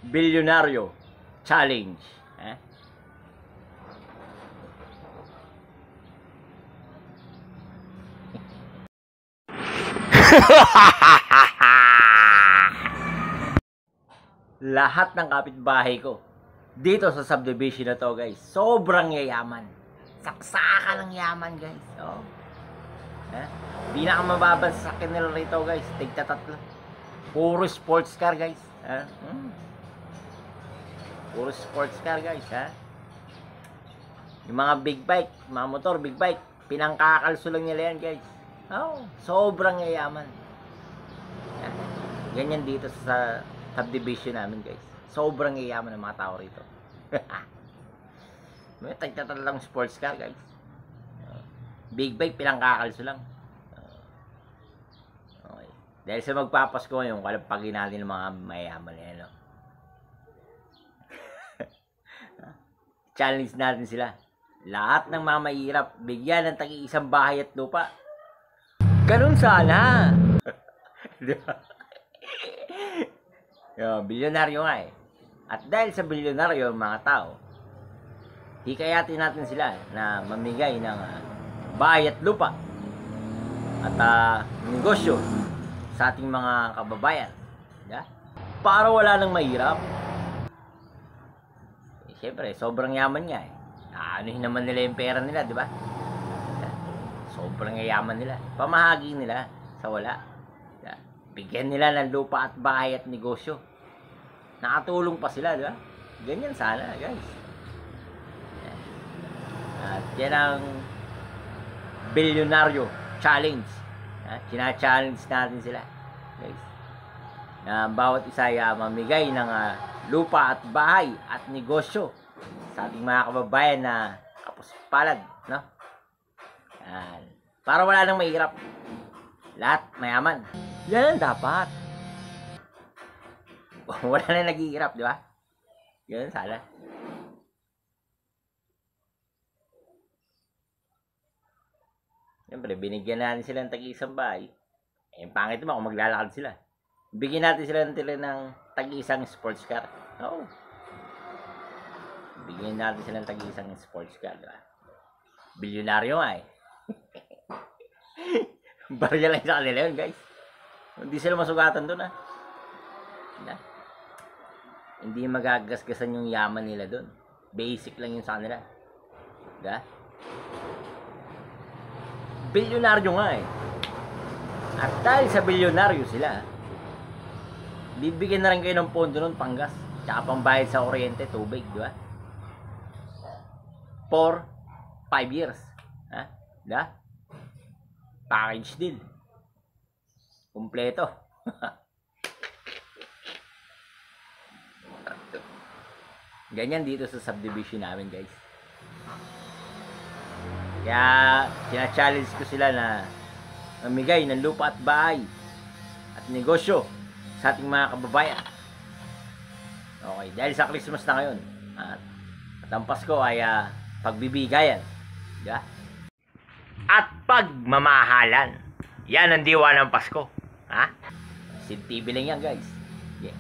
Bilyonaryo Challenge. Lahat ng kapitbahay ko dito sa subdivision na to, guys, sobrang yayaman. Saksakan ng yaman, guys. Oh. Pinakamababang sasakyan nila rito, guys, tigtatatlo. Puro sports car, guys. Puro sports car, guys, Yung mga big bike, mga motor, big bike, pinangkakalso lang nila yan, guys. Oh, sobrang yayaman. Ganyan dito sa subdivision namin, guys. Sobrang yayaman ng mga tao rito. May tagtatalang sports car, guys. Big bike, pinangkakalso lang. Okay. Dahil sa magpapasko yung kalampagin natin ng mga mayayaman yan, no? Challenge natin sila. Lahat ng mga mahirap, bigyan ng tagi-isang bahay at lupa. Ganun sana. Bilyonaryo nga eh. At dahil sa bilyonaryo mga tao, hikayatin natin sila na mamigay ng bahay at lupa at negosyo sa ating mga kababayan. Para wala nang mahirap. Siyempre, sobrang yaman nga eh. Anuhin naman nila yung pera nila, di ba? Sobrang yaman nila. Pamahagi nila sa wala. Bigyan nila ng lupa at bahay at negosyo. Nakatulong pa sila, di ba? Ganyan sana, guys. At yan ang Bilyonaryo Challenge. China-challenge natin sila, guys. Na bawat isa ay mamigay ng lupa at bahay at negosyo sa ating mga kababayan na kapuspalad, no? Yan. Para wala nang mahirap. Lahat mayaman. Yan ang dapat. Wala na naghihirap, di ba? Yan sana. Siyempre, binigyan natin sila ng tag-iisang bahay. Pangit naman kung maglalakad sila. Bigyan natin sila ng tag-iisang sports car. Oo. Bigyan natin sila ng tag-iisang sports car, diba? Bilyonaryo nga eh. Barya lang sa kanila yun, guys. Hindi sila masugatan doon, Hindi magagasgasan yung yaman nila doon. Basic lang yun sa kanila. Diba? Bilyonaryo nga eh. At dahil sa bilyonaryo sila, bibigyan na rin kayo ng pondo nun, panggas, tsaka pambayad sa kuryente, tubig, di ba? For 5 years. Diba? Package deal. Kompleto. Ganyan dito sa subdivision namin, guys. Kaya, sina-challenge ko sila na mamigay ng lupa at bahay at negosyo sa ating mga kababayan. Okay, dahil sa Christmas na ngayon at ang Pasko ay pagbibigayan, diba? At pagmamahalan. Yan ang diwa ng Pasko. Sid TV lang yan, guys. Yeah.